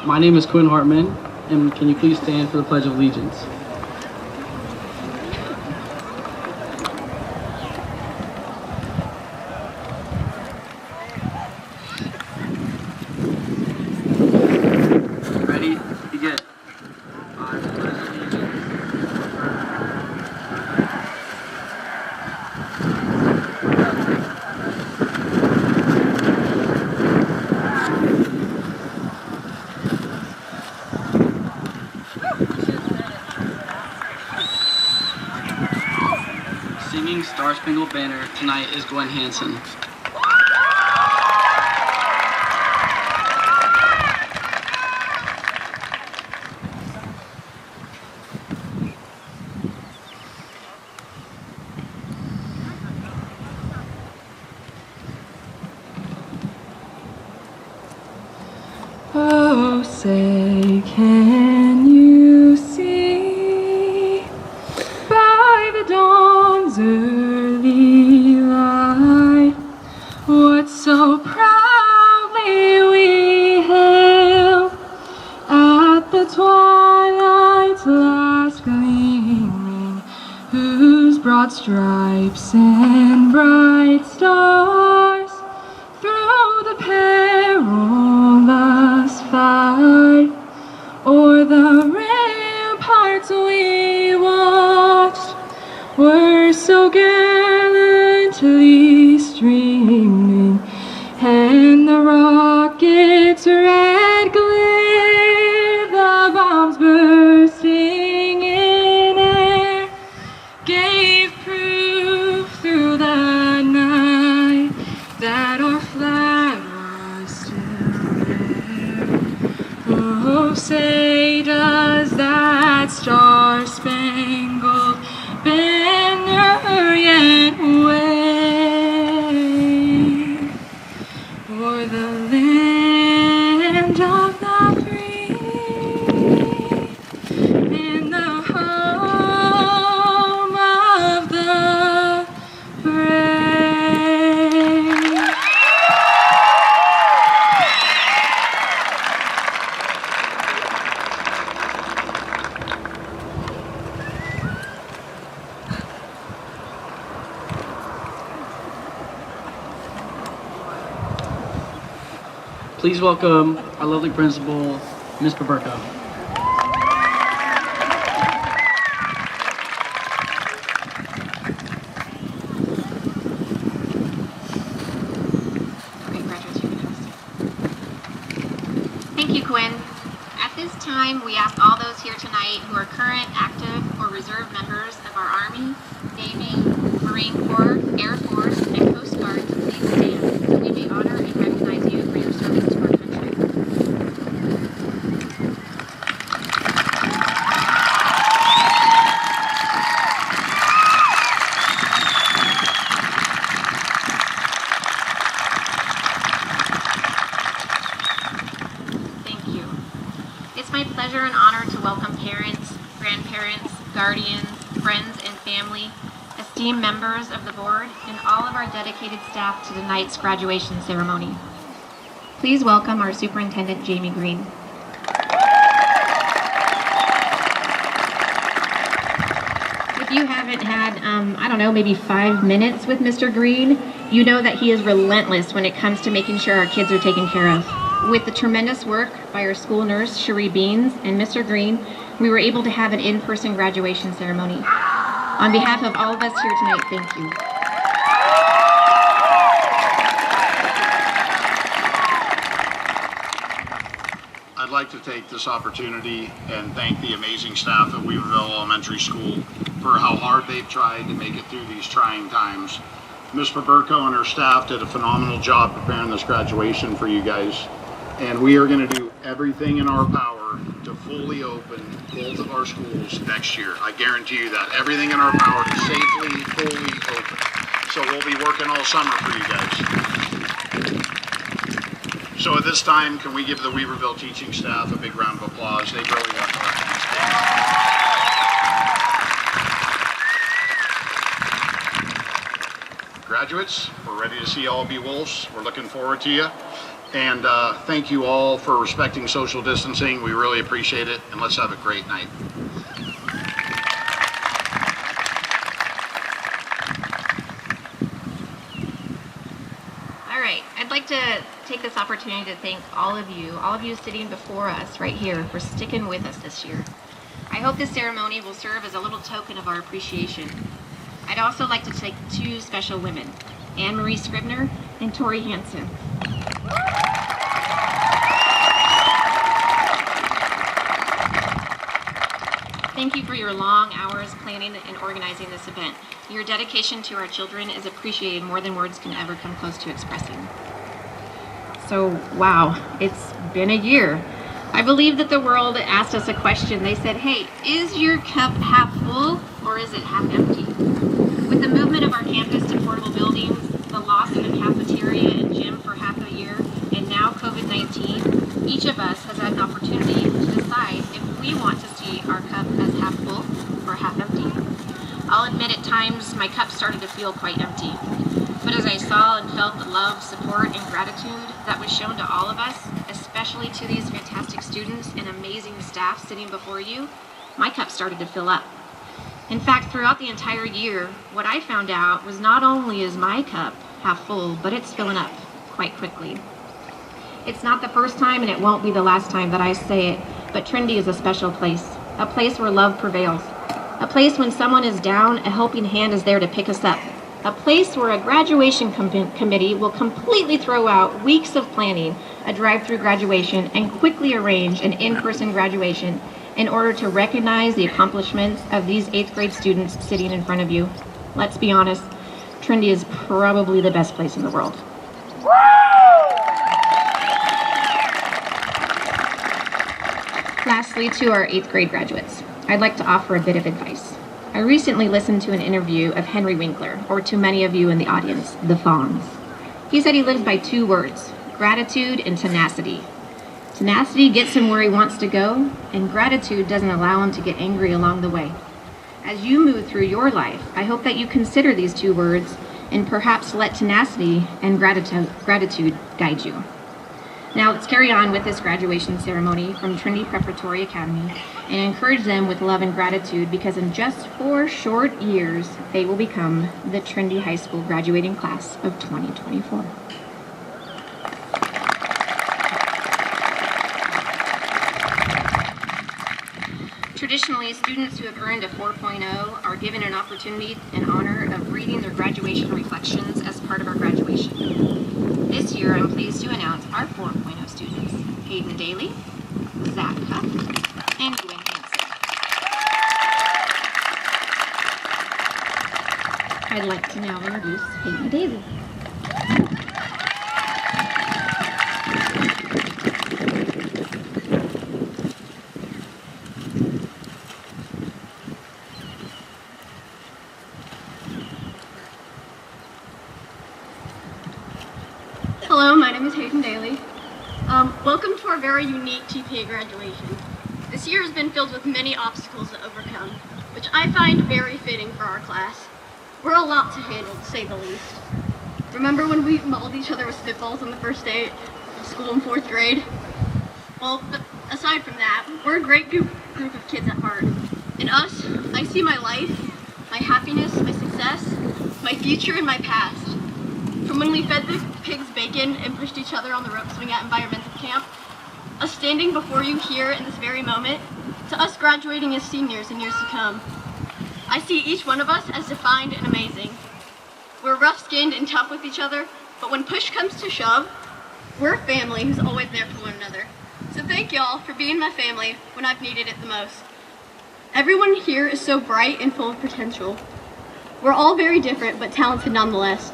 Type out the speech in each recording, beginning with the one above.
My name is Quinn Hartman, and can you please stand for the Pledge of Allegiance? Ready? Begin. I pledge allegiance. Singing Star Spangled Banner tonight is Gwen Hansen. Oh, say, can you see by the dawn's early light what so proudly we hailed at the twilight's last gleaming, whose broad stripes and bright stars through the perilous fight o'er the ramparts we watched were so gallantly streaming, and the rocket's red glare, the bombs bursting in air, gave proof through the night that our flag was still there. Oh, say, does that star-spangled banner yet wave o'er the land of the free and the home of the brave? Please welcome our lovely principal, Ms. Paberko. Great graduates, you can have a seat. Thank you, Quinn. At this time, we ask all those here tonight who are current, active, or reserve members of our Army, Navy, Marine Corps, Air Force, and Coast Guard to please stand so we may honor and recognize you for your service to our country. Thank you. It's my pleasure and honor to welcome parents, grandparents, guardians, friends, and family, esteemed members of the board, and all of our dedicated staff to tonight's graduation ceremony. Please welcome our Superintendent, Jamie Green. If you haven't had, I don't know, maybe 5 minutes with Mr. Green, you know that he is relentless when it comes to making sure our kids are taken care of. With the tremendous work by our school nurse, Cherie Beans, and Mr. Green, we were able to have an in-person graduation ceremony. On behalf of all of us here tonight, thank you. I'd like to take this opportunity and thank the amazing staff at Weaverville Elementary School for how hard they've tried to make it through these trying times. Ms. Paberko and her staff did a phenomenal job preparing this graduation for you guys. And we are going to do everything in our power to fully open both of our schools next year. I guarantee you that. Everything in our power to safely, fully open. So we'll be working all summer for you guys. So at this time, can we give the Weaverville teaching staff a big round of applause? They've really done our things. Graduates, we're ready to see all be wolves. We're looking forward to you. And thank you all for respecting social distancing. We really appreciate it, and let's have a great night. All right, I'd like to take this opportunity to thank all of you sitting before us right here for sticking with us this year. I hope this ceremony will serve as a little token of our appreciation. I'd also like to thank two special women, Anne Marie Scribner and Tori Hansen. Thank you for your long hours planning and organizing this event. Your dedication to our children is appreciated more than words can ever come close to expressing. So, wow, it's been a year. I believe that the world asked us a question. They said, hey, is your cup half full or is it half empty? With the movement of our campus to portable buildings, the loss of a cafeteria and gym for half a year, and now COVID-19, Each of us has had an opportunity to decide if we want to see our cup as half full or half empty. I'll admit at times my cup started to feel quite empty. But as I saw and felt the love, support, and gratitude that was shown to all of us, especially to these fantastic students and amazing staff sitting before you, my cup started to fill up. In fact, throughout the entire year, what I found out was not only is my cup half full, but it's filling up quite quickly. It's not the first time and it won't be the last time that I say it, but Trinity is a special place, a place where love prevails, a place when someone is down, a helping hand is there to pick us up, a place where a graduation committee will completely throw out weeks of planning a drive-through graduation and quickly arrange an in-person graduation in order to recognize the accomplishments of these 8th grade students sitting in front of you. Let's be honest, Trinity is probably the best place in the world. Lastly, to our 8th grade graduates, I'd like to offer a bit of advice. I recently listened to an interview of Henry Winkler, or to many of you in the audience, the Fonz. He said he lives by 2 words, gratitude and tenacity. Tenacity gets him where he wants to go, and gratitude doesn't allow him to get angry along the way. As you move through your life, I hope that you consider these 2 words and perhaps let tenacity and gratitude guide you. Now let's carry on with this graduation ceremony from Trinity Preparatory Academy and encourage them with love and gratitude, because in just 4 short years, they will become the Trinity High School graduating class of 2024. Traditionally, students who have earned a 4.0 are given an opportunity and honor of reading their graduation reflections as part of our graduation. This year, I'm pleased to announce our 4.0 students, Hayden Daly, Zach Huff, and Gwen Hansen. I'd like to now introduce Hayden Daly. Hello, my name is Hayden Daly. Welcome to our very unique TPA graduation. This year has been filled with many obstacles to overcome, which I find very fitting for our class. We're a lot to handle, to say the least. Remember when we mauled each other with spitballs on the first day of school in 4th grade? Well, but aside from that, we're a great group of kids at heart. In us, I see my life, my happiness, my success, my future, and my past. From when we fed the pigs bacon and pushed each other on the rope swing at environmental camp, us standing before you here in this very moment, to us graduating as seniors in years to come. I see each one of us as defined and amazing. We're rough-skinned and tough with each other, but when push comes to shove, we're a family who's always there for one another. So thank y'all for being my family when I've needed it the most. Everyone here is so bright and full of potential. We're all very different, but talented nonetheless.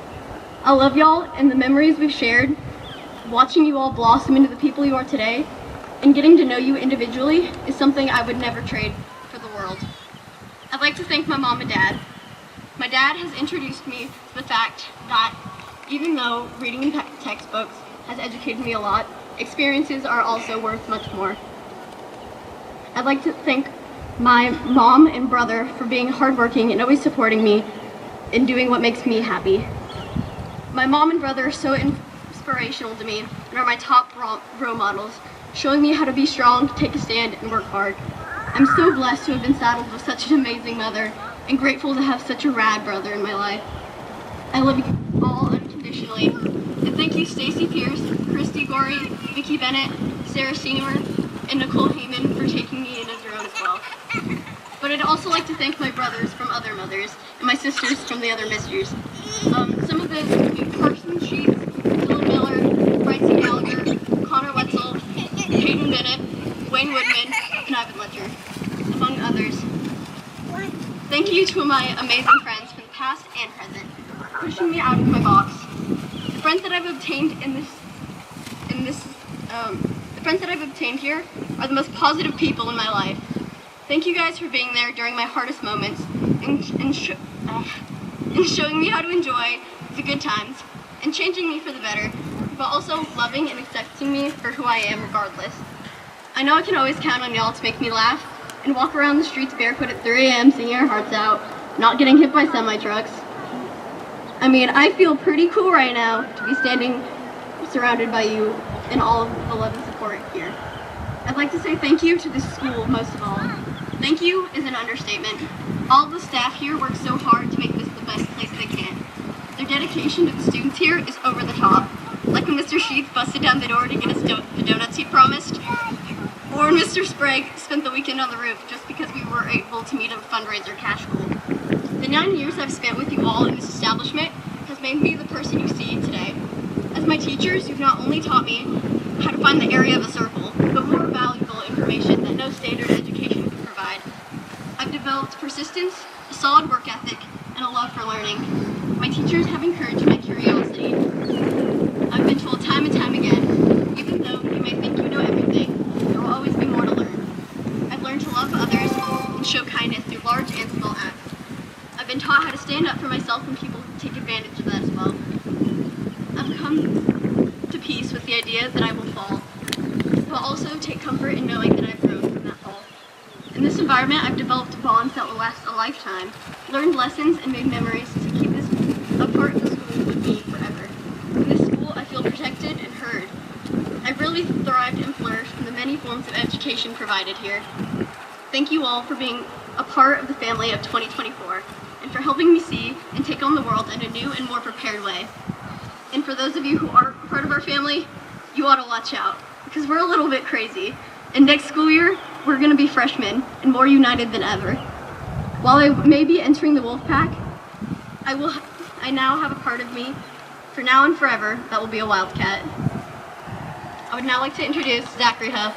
I love y'all and the memories we've shared, watching you all blossom into the people you are today, and getting to know you individually is something I would never trade for the world. I'd like to thank my mom and dad. My dad has introduced me to the fact that even though reading in textbooks has educated me a lot, experiences are also worth much more. I'd like to thank my mom and brother for being hardworking and always supporting me in doing what makes me happy. My mom and brother are so inspirational to me and are my top role models, showing me how to be strong, take a stand, and work hard. I'm so blessed to have been saddled with such an amazing mother and grateful to have such a rad brother in my life. I love you all unconditionally. And thank you Stacy Pierce, Christy Gorey, Vicki Bennett, Sarah Senior, and Nicole Heyman for taking me in as your own as well. But I'd also like to thank my brothers from other mothers and my sisters from the other misters. Some of those include Carson Sheets, Dylan Miller, Bryson Gallagher, Connor Wetzel, Hayden Bennett, Wayne Woodman, and Ivan Letcher, among others. Thank you to my amazing friends from the past and present, pushing me out of my box. The friends that I've obtained the friends that I've obtained here are the most positive people in my life. Thank you guys for being there during my hardest moments and showing me how to enjoy the good times and changing me for the better. but also loving and accepting me for who I am regardless. I know I can always count on y'all to make me laugh and walk around the streets barefoot at 3 a.m. singing our hearts out, not getting hit by semi-trucks. I mean, I feel pretty cool right now to be standing surrounded by you and all of the love and support here. I'd like to say thank you to this school most of all. Thank you is an understatement. All of the staff here work so hard to make this the best place they can. Their dedication to the students here is over the top. Like when Mr. Sheets busted down the door to get us the donuts he promised, or when Mr. Sprague spent the weekend on the roof just because we were able to meet a fundraiser cash goal. The 9 years I've spent with you all in this establishment has made me the person you see today. As my teachers, you've not only taught me how to find the area of a circle, but more valuable information that no standard education can provide. I've developed persistence, a solid work ethic, and a love for learning. My teachers have encouraged my curiosity. I've been told time and time again, even though you may think you know everything, there will always be more to learn. I've learned to love others and show kindness through large and small acts. I've been taught how to stand up for myself when people take advantage of that as well. I've come to peace with the idea that I will fall, but also take comfort in knowing that I've grown from that fall. In this environment, I've developed bonds that will last a lifetime, learned lessons, and made memories to keep this a part of the school with me forever. In this school, I feel protected and heard. I've really thrived and flourished from the many forms of education provided here. Thank you all for being a part of the family of 2024, and for helping me see and take on the world in a new and more prepared way. And for those of you who aren't part of our family, you ought to watch out, because we're a little bit crazy. And next school year, we're going to be freshmen and more united than ever. While I may be entering the wolf pack, I now have a part of me, for now and forever, that will be a wildcat. I would now like to introduce Zachary Huff.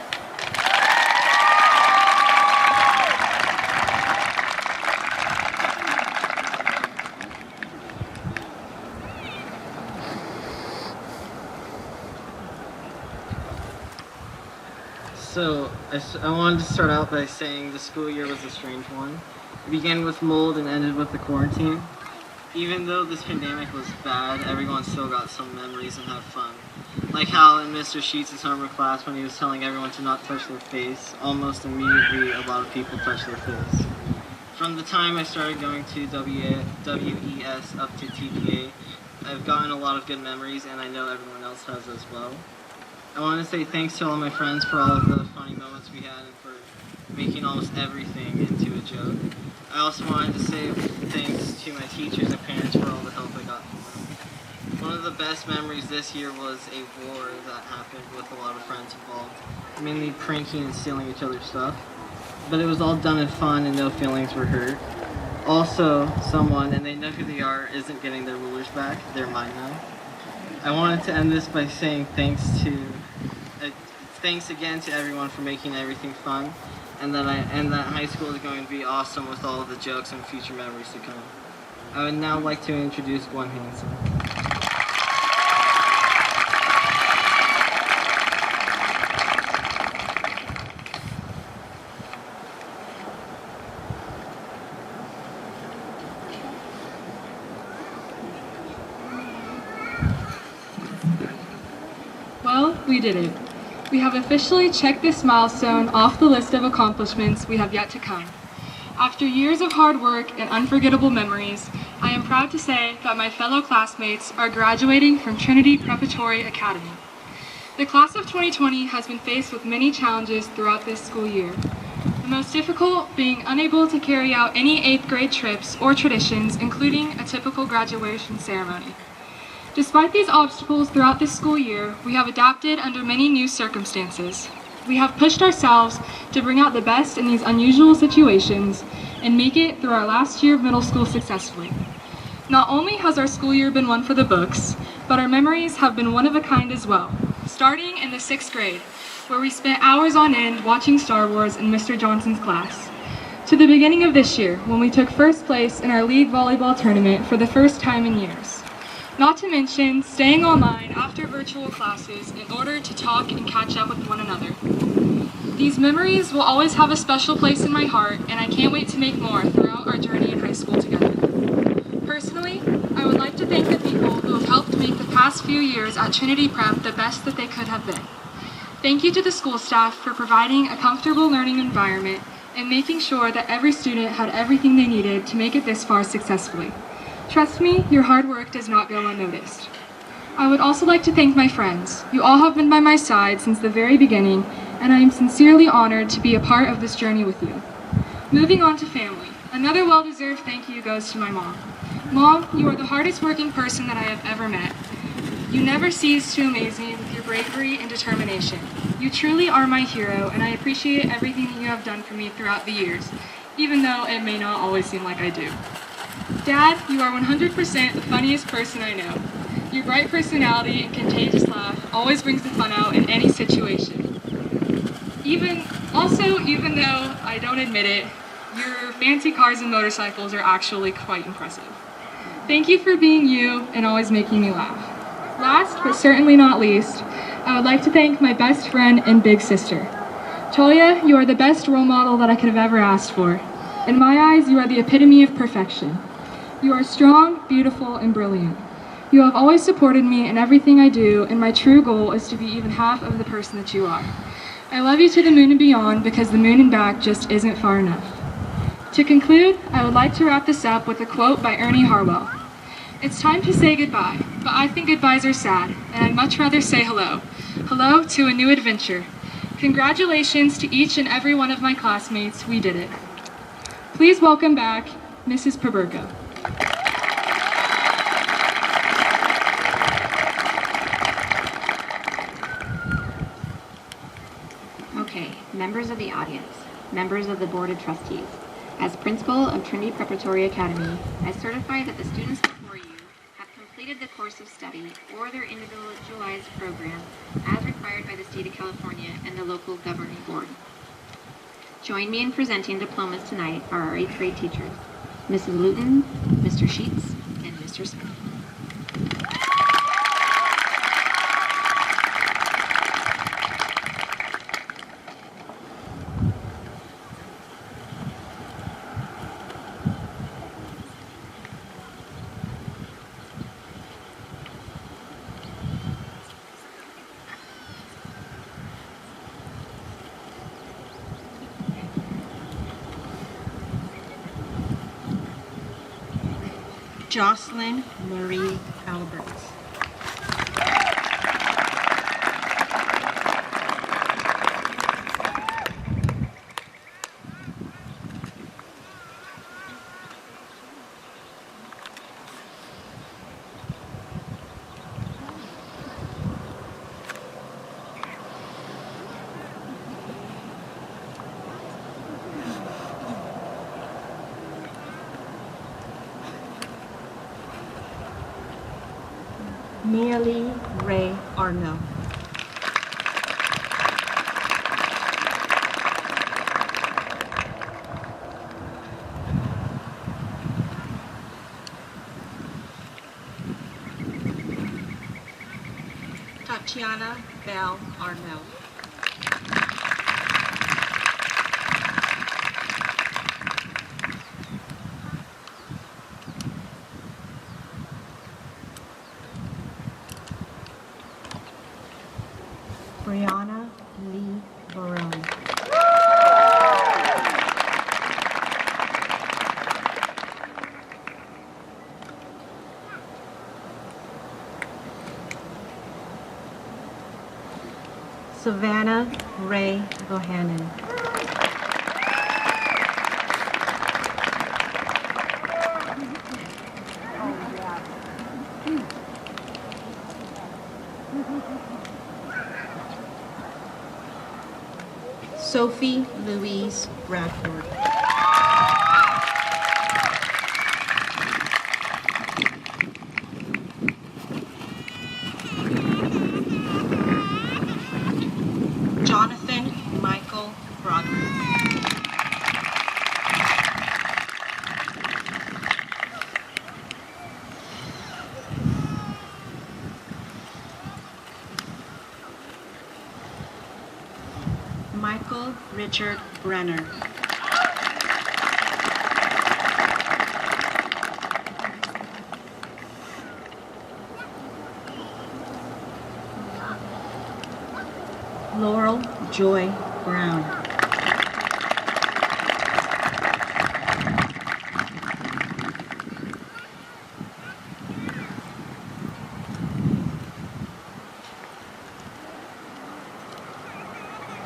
So, I wanted to start out by saying the school year was a strange one. It began with mold and ended with the quarantine. Even though this pandemic was bad, everyone still got some memories and had fun. Like how in Mr. Sheets' homework class, when he was telling everyone to not touch their face, almost immediately a lot of people touched their face. From the time I started going to WES up to TPA, I've gotten a lot of good memories, and I know everyone else has as well. I want to say thanks to all my friends for all of the funny moments we had and for making almost everything into a joke. I also wanted to say thanks to my teachers and parents for all the help I got from them. One of the best memories this year was a war that happened with a lot of friends involved, mainly pranking and stealing each other's stuff. But it was all done in fun and no feelings were hurt. Also, someone, and they know who they are, isn't getting their rulers back. They're mine now. I wanted to end this by saying thanks again to everyone for making everything fun, and that high school is going to be awesome with all of the jokes and future memories to come. I would now like to introduce Gwen Hansen. Well, we did it. We have officially checked this milestone off the list of accomplishments we have yet to come. After years of hard work and unforgettable memories, I am proud to say that my fellow classmates are graduating from Trinity Preparatory Academy. The class of 2020 has been faced with many challenges throughout this school year. The most difficult being unable to carry out any 8th grade trips or traditions, including a typical graduation ceremony. Despite these obstacles throughout this school year, we have adapted under many new circumstances. We have pushed ourselves to bring out the best in these unusual situations and make it through our last year of middle school successfully. Not only has our school year been one for the books, but our memories have been one of a kind as well, starting in the 6th grade, where we spent hours on end watching Star Wars in Mr. Johnson's class, to the beginning of this year, when we took first place in our league volleyball tournament for the first time in years. Not to mention staying online after virtual classes in order to talk and catch up with one another. These memories will always have a special place in my heart, and I can't wait to make more throughout our journey in high school together. Personally, I I would like to thank the people who have helped make the past few years at Trinity Prep the best that they could have been. Thank you to the school staff for providing a comfortable learning environment and making sure that every student had everything they needed to make it this far successfully. Trust me, your hard work does not go unnoticed. I would also like to thank my friends. You all have been by my side since the very beginning, and I am sincerely honored to be a part of this journey with you. Moving on to family. Another well-deserved thank you goes to my mom. Mom, you are the hardest working person that I have ever met. You never cease to amaze me with your bravery and determination. You truly are my hero, and I appreciate everything that you have done for me throughout the years, even though it may not always seem like I do. Dad, you are 100% the funniest person I know. Your bright personality and contagious laugh always brings the fun out in any situation. Even though I don't admit it, your fancy cars and motorcycles are actually quite impressive. Thank you for being you and always making me laugh. Last, but certainly not least, I would like to thank my best friend and big sister. Talia, you are the best role model that I could have ever asked for. In my eyes, you are the epitome of perfection. You are strong, beautiful, and brilliant. You have always supported me in everything I do, and my true goal is to be even half of the person that you are. I love you to the moon and beyond because the moon and back just isn't far enough. To conclude, I would like to wrap this up with a quote by Ernie Harwell. It's time to say goodbye, but I think goodbyes are sad, and I'd much rather say hello. Hello to a new adventure. Congratulations to each and every one of my classmates, we did it. Please welcome back Mrs. Paberko. Okay, members of the audience, members of the Board of Trustees. As principal of Trinity Preparatory Academy, I certify that the students before you have completed the course of study or their individualized program as required by the state of California and the local governing board. Join me in presenting diplomas tonight are our 8th grade teachers, Mrs. Luton, Mr. Sheets, and Mr. Smith. Jocelyn Marie Alberts. Neely Ray Arno. Tatiana Bell Arno. Brianna Lee Barone. Savannah Ray Bohannon. Sophie Louise Bradford. Jonathan Michael Broderick. Michael Richard Brenner. Laurel Joy Brown.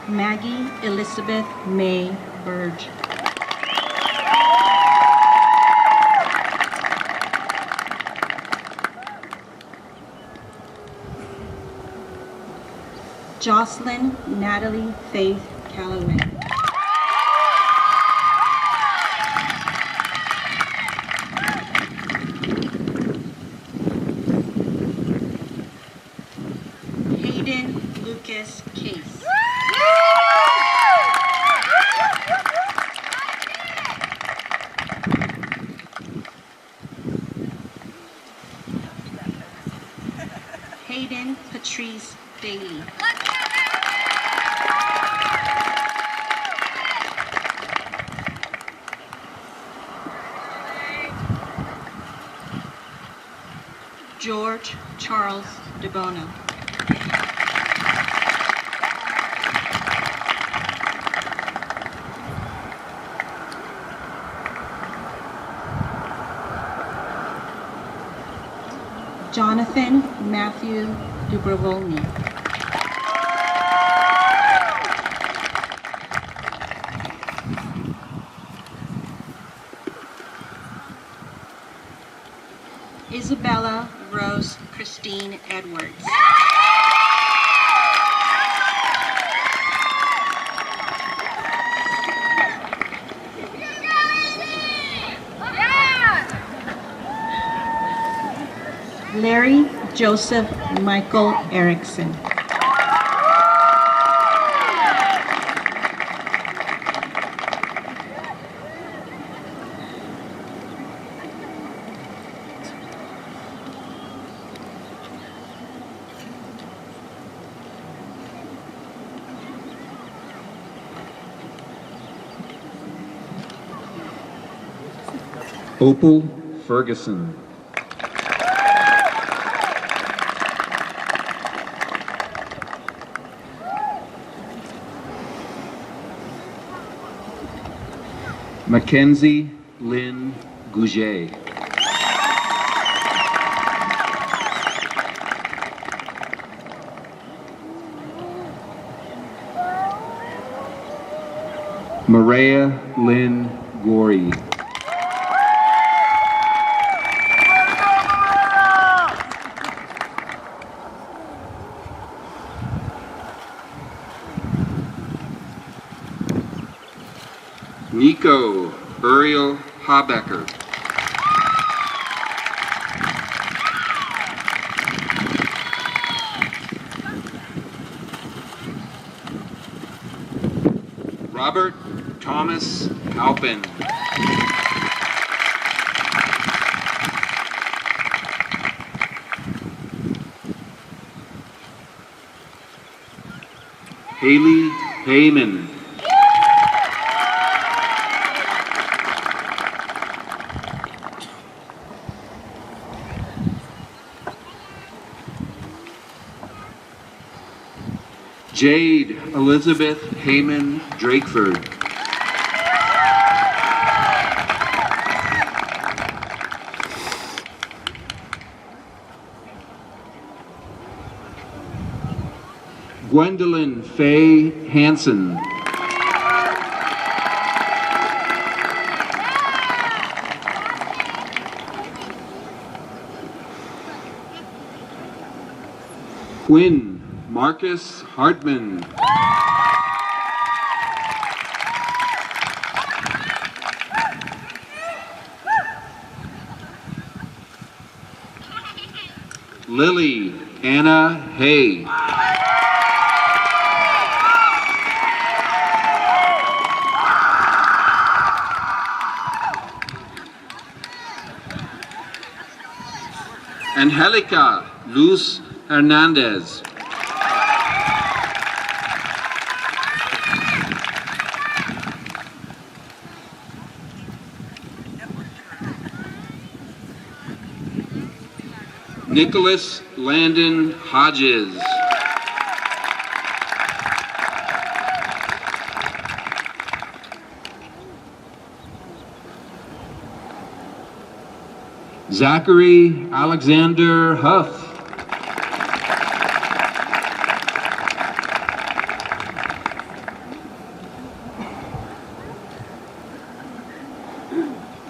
Maggie Elizabeth May Burge. Jocelyn Natalie Faith Calloway. Hayden Lucas Case. Hayden Patrice Daly. George Charles DeBono. Jonathan Matthew Dubrovolny. Isabella Rose Christine Edwards. Larry Joseph Michael Erickson. Opal Ferguson. Mackenzie Lynn Gouget. Maria Lynn Gorey. Nico Uriel Habecker. Robert Thomas Alpin. Haley Heyman. Jade Elizabeth Heyman Drakeford. Gwendolyn Faye Hansen. Quinn Marcus Hartman. Lily Anna Hay. Angelica Luz Hernandez. Nicholas Landon Hodges. Zachary Alexander Huff.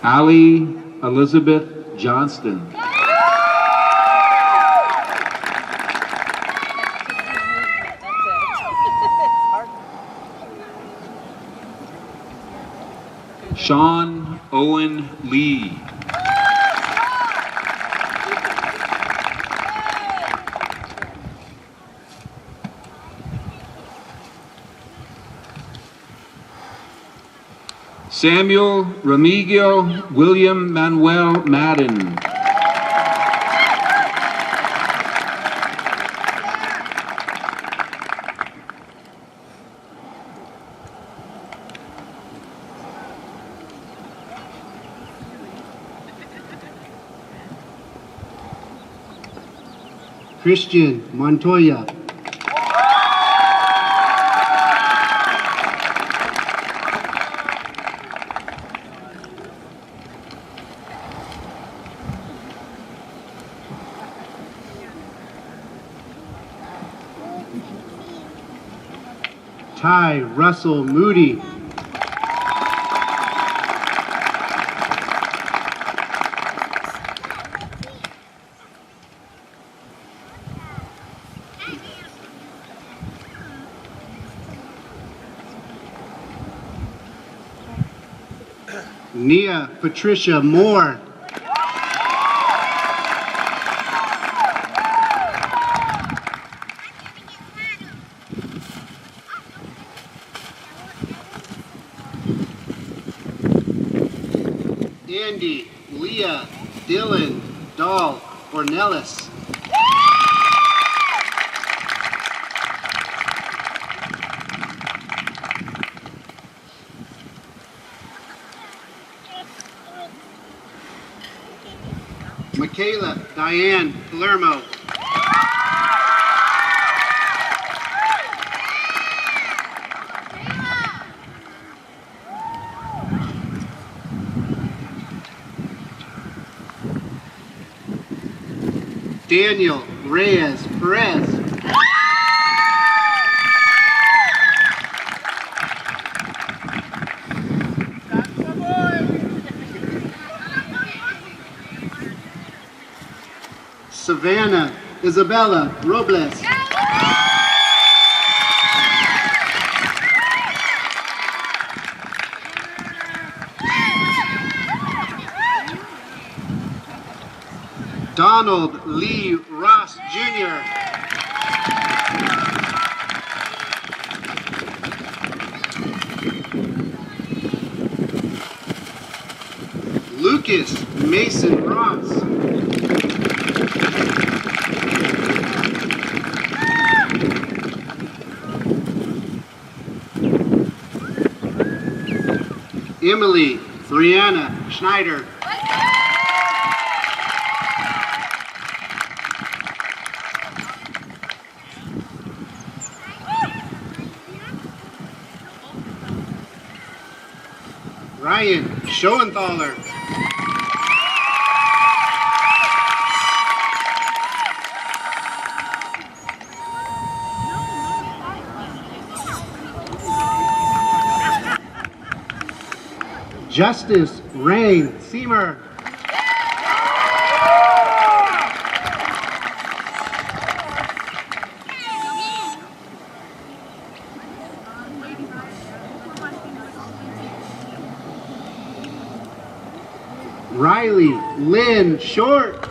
Allie Elizabeth Johnston. Sean Owen Lee. Samuel Remigio William Manuel Madden. Christian Montoya. Ty Russell Moody. Nia Patricia Moore. Andy, Leah, Dylan, Dahl, Ornelas. Michaela Diane Palermo. Daniel Reyes Perez. Savannah Isabella Robles. Donald Lee Ross Jr. Lucas Mason Ross. Emily Brianna Schneider. Ryan Schoenthaler. Justice Rain Seamer. Riley Lynn Short.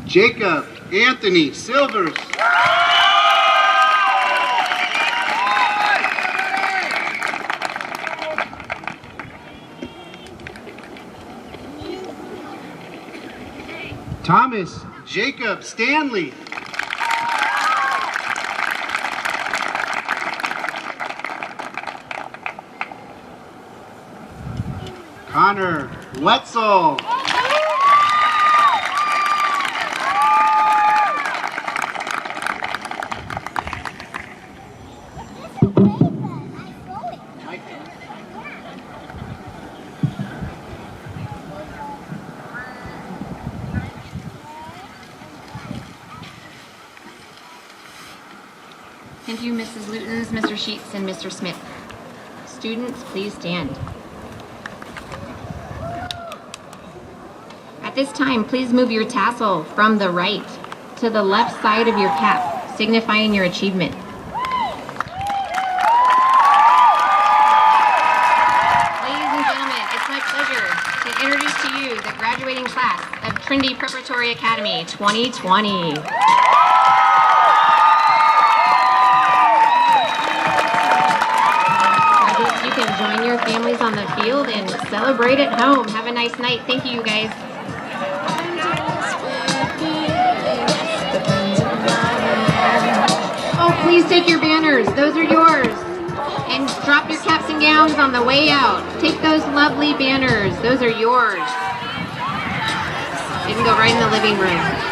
Jacob Anthony Silvers. Thomas Jacob Stanley. Connor Wetzel. Thank you, Mrs. Lutens, Mr. Sheets, and Mr. Smith. Students, please stand. At this time, please move your tassel from the right to the left side of your cap, signifying your achievement. Ladies and gentlemen, it's my pleasure to introduce to you the graduating class of Trinity Preparatory Academy 2020. Graduates, you can join your families on the field and celebrate at home. Have a nice night. Thank you, guys. Oh, please take your banners. Those are yours. And drop your caps and gowns on the way out. Take those lovely banners. Those are yours. You can go right in the living room.